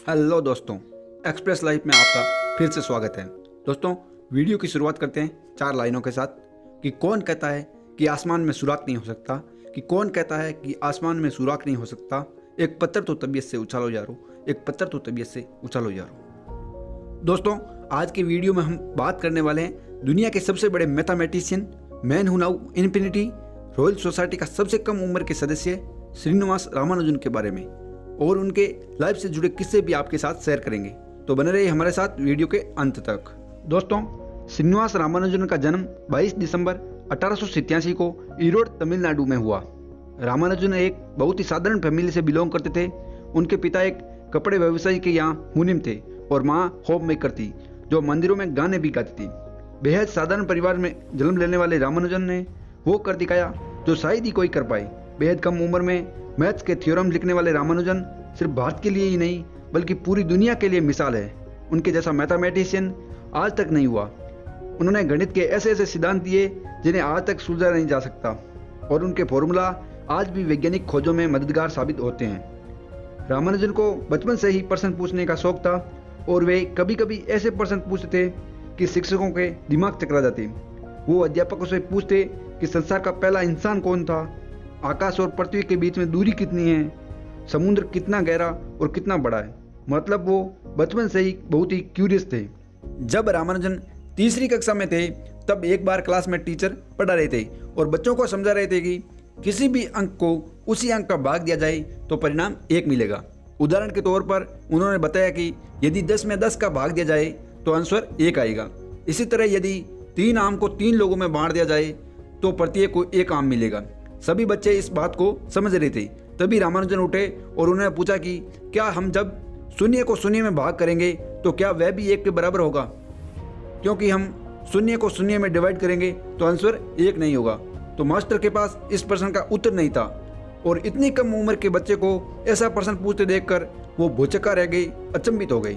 Hello दोस्तों, express life में आपका फिर से स्वागत है। दोस्तों, वीडियो की शुरुआत करते हैं 4 लाइनों के साथ कि कौन कहता है कि आसमान में सुराख नहीं हो सकता, कि कौन कहता है कि आसमान में सुराख नहीं हो सकता। एक पत्थर तो तबीयत से उछालो यारो, एक पत्थर तो तबीयत से उछालो यारो। दोस्तों, आज की वीडियो में हम बात करने वाले हैं दुनिया के सबसे बड़े मैथमेटिशियन, मैन हू नाउ इन्फिनिटी, रॉयल सोसाइटी का सबसे कम उम्र के सदस्य श्रीनिवास रामानुजन के बारे में, और उनके लाइफ से जुड़े किस्से भी आपके साथ शेयर करेंगे। तो बने रहिए हमारे साथ वीडियो के अंत तक। दोस्तों, श्रीनिवास रामानुजन का जन्म 22 दिसंबर 1887 को ईरोड, तमिलनाडु में हुआ। रामानुजन एक बहुत ही साधारण फैमिली से बिलोंग करते थे। उनके पिता एक कपड़े व्यवसायी के यहाँ मुनीम थे और माँ होम मेकर थी, जो मंदिरों में गाने भी गाती थी। बेहद साधारण परिवार में जन्म लेने वाले रामानुजन ने वो कर दिखाया जो शायद ही कोई कर पाए। बेहद कम उम्र में मैथ्स के थ्योरम लिखने वाले रामानुजन सिर्फ भारत के लिए ही नहीं बल्कि पूरी दुनिया के लिए मिसाल है। उनके जैसा मैथमेटिशियन आज तक नहीं हुआ। उन्होंने गणित के ऐसे ऐसे सिद्धांत दिए जिन्हें आज तक सुलझा नहीं जा सकता, और उनके फॉर्मूला आज भी वैज्ञानिक खोजों में मददगार साबित होते हैं। रामानुजन को बचपन से ही प्रश्न पूछने का शौक था, और वे कभी कभी ऐसे प्रश्न पूछते थे कि शिक्षकों के दिमाग चकरा जाते। वो अध्यापकों से पूछते कि संसार का पहला इंसान कौन था, आकाश और पृथ्वी के बीच में दूरी कितनी है, समुद्र कितना गहरा और कितना बड़ा है। मतलब वो बचपन से ही बहुत ही क्यूरियस थे। जब रामानुजन तीसरी कक्षा में थे तब एक बार क्लास में टीचर पढ़ा रहे थे और बच्चों को समझा रहे थे कि किसी भी अंक को उसी अंक का भाग दिया जाए तो परिणाम 1 मिलेगा। उदाहरण के तौर पर उन्होंने बताया कि यदि 10 में 10 का भाग दिया जाए तो आंसर 1 आएगा। इसी तरह यदि 3 आम को 3 लोगों में बांट दिया जाए तो प्रत्येक को 1 आम मिलेगा। सभी बच्चे इस बात को समझ रहे थे। तभी रामानुजन उठे और उन्होंने पूछा कि क्या हम जब शून्य को शून्य में भाग करेंगे तो क्या वह भी 1 के बराबर होगा? क्योंकि हम शून्य को शून्य में डिवाइड करेंगे तो आंसर 1 नहीं होगा। तो मास्टर के पास इस प्रश्न का उत्तर नहीं था, और इतनी कम उम्र के बच्चे को ऐसा प्रश्न पूछते देखकर वो भौचक्का रह गई, अचंभित हो गई।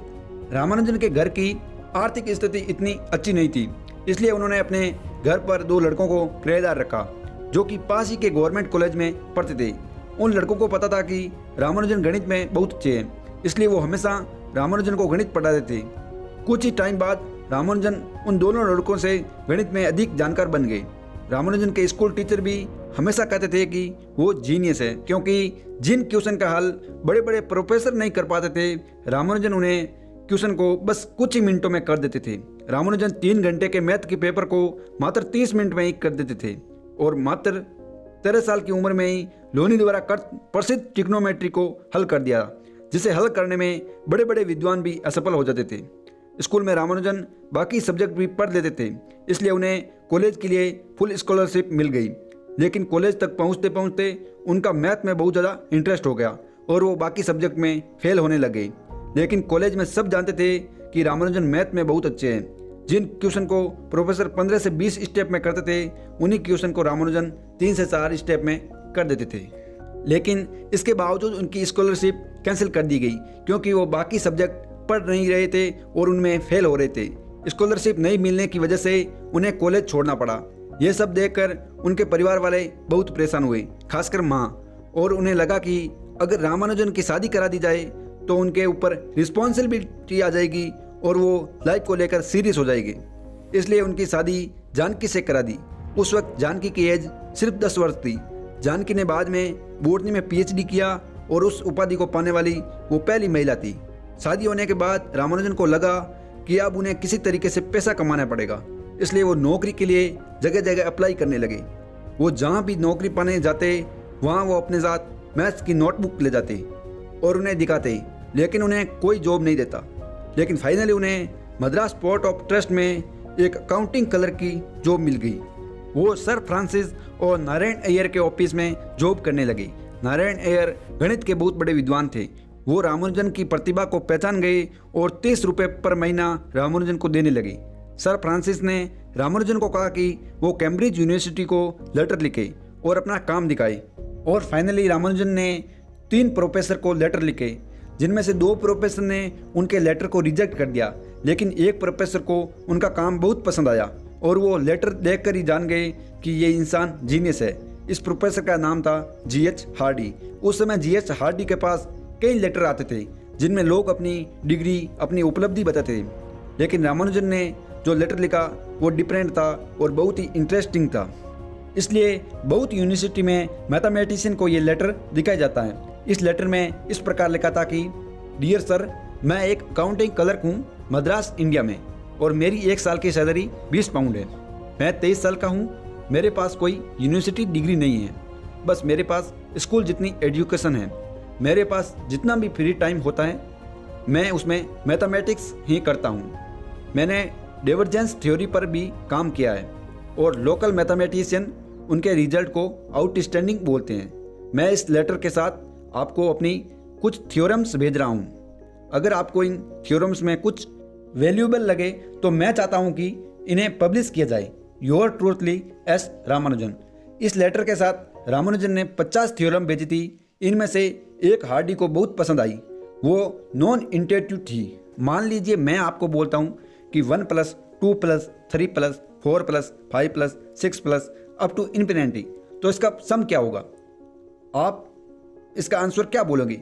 रामानुजन के घर की आर्थिक स्थिति इतनी अच्छी नहीं थी, इसलिए उन्होंने अपने घर पर 2 लड़कों को किराएदार रखा जो कि पास ही के गवर्नमेंट कॉलेज में पढ़ते थे। उन लड़कों को पता था कि रामानुजन गणित में बहुत अच्छे हैं, इसलिए वो हमेशा रामानुजन को गणित पढ़ाते थे। कुछ ही टाइम बाद रामानुजन उन दोनों लड़कों से गणित में अधिक जानकार बन गए। रामानुजन के स्कूल टीचर भी हमेशा कहते थे कि वो जीनियस है, क्योंकि जिन क्वेश्चन का हल बड़े बड़े प्रोफेसर नहीं कर पाते थे, रामानुजन उन्हें क्वेश्चन को बस कुछ ही मिनटों में कर देते थे। रामानुजन 3 घंटे के मैथ के पेपर को मात्र 30 मिनट में ही कर देते थे, और मात्र 13 साल की उम्र में ही लोनी द्वारा प्रसिद्ध ट्रिग्नोमेट्री को हल कर दिया, जिसे हल करने में बड़े बड़े विद्वान भी असफल हो जाते थे। स्कूल में रामानुजन बाकी सब्जेक्ट भी पढ़ लेते थे, इसलिए उन्हें कॉलेज के लिए फुल स्कॉलरशिप मिल गई। लेकिन कॉलेज तक पहुंचते पहुंचते उनका मैथ में बहुत ज़्यादा इंटरेस्ट हो गया और वो बाकी सब्जेक्ट में फेल होने लगे। लेकिन कॉलेज में सब जानते थे कि रामानुजन मैथ में बहुत अच्छे हैं। जिन क्वेश्चन को प्रोफेसर 15 से 20 स्टेप में करते थे, उन्हीं क्वेश्चन को रामानुजन 3 से 4 स्टेप में कर देते थे। लेकिन इसके बावजूद उनकी स्कॉलरशिप कैंसिल कर दी गई, क्योंकि वो बाकी सब्जेक्ट पढ़ नहीं रहे थे और उनमें फेल हो रहे थे। स्कॉलरशिप नहीं मिलने की वजह से उन्हें कॉलेज छोड़ना पड़ा। ये सब देखकर उनके परिवार वाले बहुत परेशान हुए, खासकर माँ, और उन्हें लगा कि अगर रामानुजन की शादी करा दी जाए तो उनके ऊपर रिस्पॉन्सिबिलिटी आ जाएगी और वो लाइफ को लेकर सीरियस हो जाएगी। इसलिए उनकी शादी जानकी से करा दी। उस वक्त जानकी की एज सिर्फ 10 वर्ष थी। जानकी ने बाद में बोटनी में PhD किया और उस उपाधि को पाने वाली वो पहली महिला थी। शादी होने के बाद रामानुजन को लगा कि अब उन्हें किसी तरीके से पैसा कमाना पड़ेगा, इसलिए वो नौकरी के लिए जगह जगह अप्लाई करने लगे। वो जहाँ भी नौकरी पाने जाते वहाँ वो अपने साथ मैथ्स की नोटबुक ले जाते और उन्हें दिखाते, लेकिन उन्हें कोई जॉब नहीं देता। लेकिन फाइनली उन्हें मद्रास पोर्ट ऑफ ट्रस्ट में एक अकाउंटिंग क्लर्क की जॉब मिल गई। वो सर फ्रांसिस और नारायण अय्यर के ऑफिस में जॉब करने लगे। नारायण अय्यर गणित के बहुत बड़े विद्वान थे। वो रामानुजन की प्रतिभा को पहचान गए और 30 रुपये पर महीना रामानुजन को देने लगे। सर फ्रांसिस ने रामानुजन को कहा कि वो कैम्ब्रिज यूनिवर्सिटी को लेटर लिखे और अपना काम दिखाए। और फाइनली रामानुजन ने 3 प्रोफेसर को लेटर लिखे, जिनमें से 2 प्रोफेसर ने उनके लेटर को रिजेक्ट कर दिया, लेकिन एक प्रोफेसर को उनका काम बहुत पसंद आया और वो लेटर देखकर ही जान गए कि ये इंसान जीनियस है। इस प्रोफेसर का नाम था G.H. हार्डी। उस समय G.H. हार्डी के पास कई लेटर आते थे, जिनमें लोग अपनी डिग्री, अपनी उपलब्धि बताते थे, लेकिन रामानुजन ने जो लेटर लिखा वो डिफरेंट था और बहुत ही इंटरेस्टिंग था। इसलिए बहुत यूनिवर्सिटी में मैथमेटिशियन को ये लेटर दिखाया जाता है। इस लेटर में इस प्रकार लिखा था कि डियर सर, मैं एक अकाउंटिंग क्लर्क हूँ मद्रास इंडिया में और मेरी 1 साल की सैलरी 20 पाउंड है। मैं 23 साल का हूँ। मेरे पास कोई यूनिवर्सिटी डिग्री नहीं है, बस मेरे पास स्कूल जितनी एजुकेशन है। मेरे पास जितना भी फ्री टाइम होता है मैं उसमें मैथमेटिक्स ही करता हूँ। मैंने डाइवर्जेंस थ्योरी पर भी काम किया है और लोकल मैथमेटिशियन उनके रिजल्ट को आउटस्टैंडिंग बोलते हैं। मैं इस लेटर के साथ आपको अपनी कुछ थ्योरम्स भेज रहा हूँ। अगर आपको इन थ्योरम्स में कुछ वैल्यूएबल लगे तो मैं चाहता हूँ कि इन्हें पब्लिश किया जाए। Yours truly S Ramanujan. इस लेटर के साथ रामानुजन ने 50 थ्योरम भेजी थी। इनमें से एक हार्डी को बहुत पसंद आई, वो नॉन इंटेटिव थी। मान लीजिए मैं आपको बोलता हूँ कि 1+2+3+4+5+6+ अप टू इन्फिनिटी, तो इसका सम क्या होगा? आप इसका आंसर क्या बोलोगे?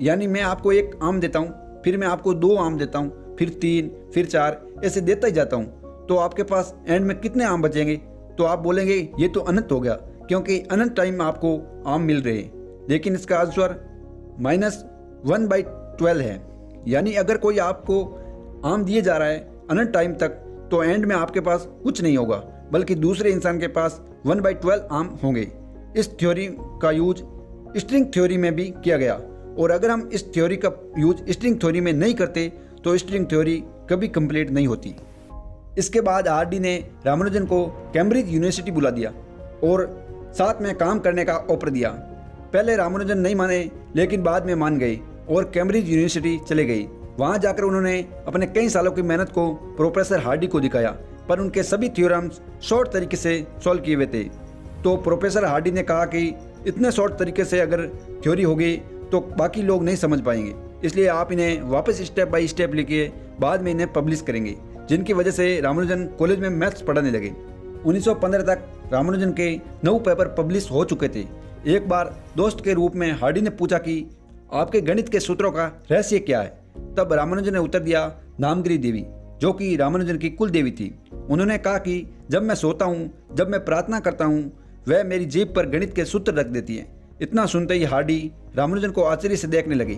यानी मैं आपको एक आम देता हूँ, फिर मैं आपको 2 आम देता हूँ, फिर 3, फिर 4, ऐसे देता ही जाता हूँ। तो आपके पास एंड में कितने आम बचेंगे? तो आप बोलेंगे ये तो अनंत हो गया, क्योंकि अनंत टाइम में आपको आम मिल रहे हैं। लेकिन इसका आंसर -1/12 है। यानी अगर कोई आपको आम दिए जा रहा है अनंत टाइम तक, तो एंड में आपके पास कुछ नहीं होगा, बल्कि दूसरे इंसान के पास 1/12 आम होंगे। इस थ्योरी का यूज स्ट्रिंग थ्योरी में भी किया गया, और अगर हम इस थ्योरी का यूज स्ट्रिंग थ्योरी में नहीं करते तो स्ट्रिंग थ्योरी कभी कंप्लीट नहीं होती। इसके बाद हार्डी ने रामानुजन को कैम्ब्रिज यूनिवर्सिटी बुला दिया और साथ में काम करने का ऑफर दिया। पहले रामानुजन नहीं माने, लेकिन बाद में मान गए और कैम्ब्रिज यूनिवर्सिटी चले गए। वहां जाकर उन्होंने अपने कई सालों की मेहनत को प्रोफेसर हार्डी को दिखाया, पर उनके सभी थ्योरम्स शॉर्ट तरीके से सॉल्व किए हुए थे। तो प्रोफेसर हार्डी ने कहा कि इतने शॉर्ट तरीके से अगर थ्योरी होगी तो बाकी लोग नहीं समझ पाएंगे, इसलिए आप इन्हें वापस स्टेप बाय स्टेप लिखिए, बाद में इन्हें पब्लिश करेंगे। जिनकी वजह से रामानुजन कॉलेज में मैथ्स पढ़ाने लगे। 1915 तक रामानुजन के 9 पेपर पब्लिश हो चुके थे। एक बार दोस्त के रूप में हार्डी ने पूछा कि आपके गणित के सूत्रों का रहस्य क्या है? तब रामानुजन ने उत्तर दिया, नामगिरी देवी, जो कि रामानुजन की कुल देवी थी। उन्होंने कहा कि जब मैं सोता हूँ, जब मैं प्रार्थना करता हूँ, वह मेरी जीभ पर गणित के सूत्र रख देती है। इतना सुनते ही हार्डी रामानुजन को आश्चर्य से देखने लगे।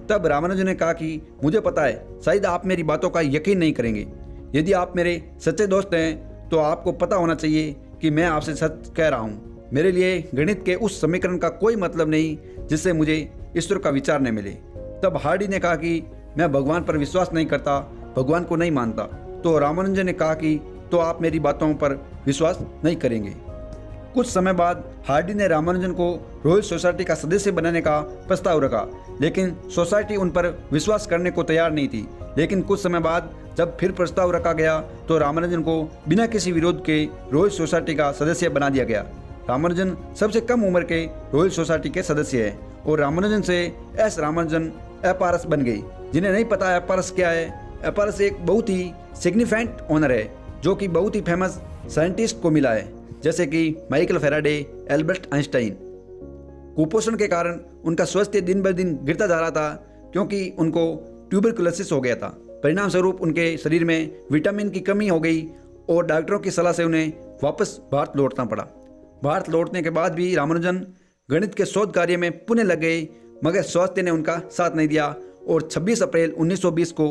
तब रामानुजन ने कहा कि मुझे पता है, शायद आप मेरी बातों का यकीन नहीं करेंगे। यदि आप मेरे सच्चे दोस्त हैं तो आपको पता होना चाहिए कि मैं आपसे सच कह रहा हूँ। मेरे लिए गणित के उस समीकरण का कोई मतलब नहीं जिससे मुझे ईश्वर का विचार न मिले। तब हार्डी ने कहा कि मैं भगवान पर विश्वास नहीं करता, भगवान को नहीं मानता। तो रामानुजन ने कहा कि तो आप मेरी बातों पर विश्वास नहीं करेंगे। कुछ समय बाद हार्डी ने रामानुजन को रॉयल सोसाइटी का सदस्य बनाने का प्रस्ताव रखा, लेकिन सोसाइटी उन पर विश्वास करने को तैयार नहीं थी। लेकिन कुछ समय बाद जब फिर प्रस्ताव रखा गया तो रामानुजन को बिना किसी विरोध के रॉयल सोसाइटी का सदस्य बना दिया गया। रामानुजन सबसे कम उम्र के रॉयल सोसाइटी के सदस्य हैं और रामानुजन से एस रामानुजन एफआरएस बन गई। जिन्हें नहीं पता एफआरएस क्या है, एफआरएस एक बहुत ही सिग्निफिकेंट ऑनर है जो कि बहुत ही फेमस साइंटिस्ट को मिला है, जैसे कि माइकल फैराडे, एल्बर्ट आइंस्टाइन। कुपोषण के कारण उनका स्वास्थ्य दिन ब दिन गिरता जा रहा था, क्योंकि उनको ट्यूबरकुलोसिस हो गया था। परिणाम स्वरूप उनके शरीर में विटामिन की कमी हो गई और डॉक्टरों की सलाह से उन्हें वापस भारत लौटना पड़ा। भारत लौटने के बाद भी रामानुजन गणित के शोध कार्य में पुनः लग गए, मगर स्वास्थ्य ने उनका साथ नहीं दिया और 26 अप्रैल 1920 को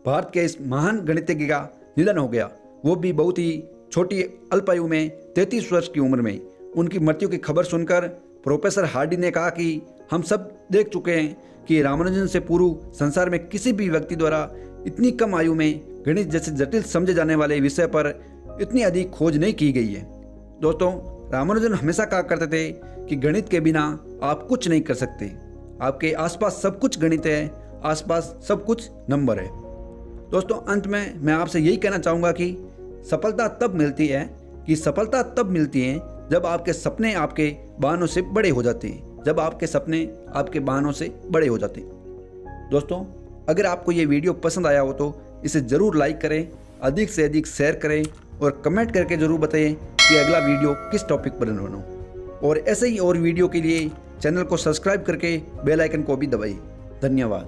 भारत के इस महान गणितज्ञ का निधन हो गया, वो भी बहुत ही छोटी अल्पायु में 33 वर्ष की उम्र में। उनकी मृत्यु की खबर सुनकर प्रोफेसर हार्डी ने कहा कि हम सब देख चुके हैं कि रामानुजन से पूर्व संसार में किसी भी व्यक्ति द्वारा इतनी कम आयु में गणित जैसे जटिल समझे जाने वाले विषय पर इतनी अधिक खोज नहीं की गई है। दोस्तों, रामानुजन हमेशा कहा करते थे कि गणित के बिना आप कुछ नहीं कर सकते। आपके आसपास सब कुछ गणित है, आसपास सब कुछ नंबर है। दोस्तों, अंत में मैं आपसे यही कहना चाहूँगा कि सफलता तब मिलती है जब आपके सपने आपके बहानों से बड़े हो जाते हैं, दोस्तों, अगर आपको ये वीडियो पसंद आया हो तो इसे ज़रूर लाइक करें, अधिक से अधिक शेयर करें और कमेंट करके ज़रूर बताएं कि अगला वीडियो किस टॉपिक पर बनाऊं। और ऐसे ही और वीडियो के लिए चैनल को सब्सक्राइब करके बेल आइकन को भी दबाइए। धन्यवाद।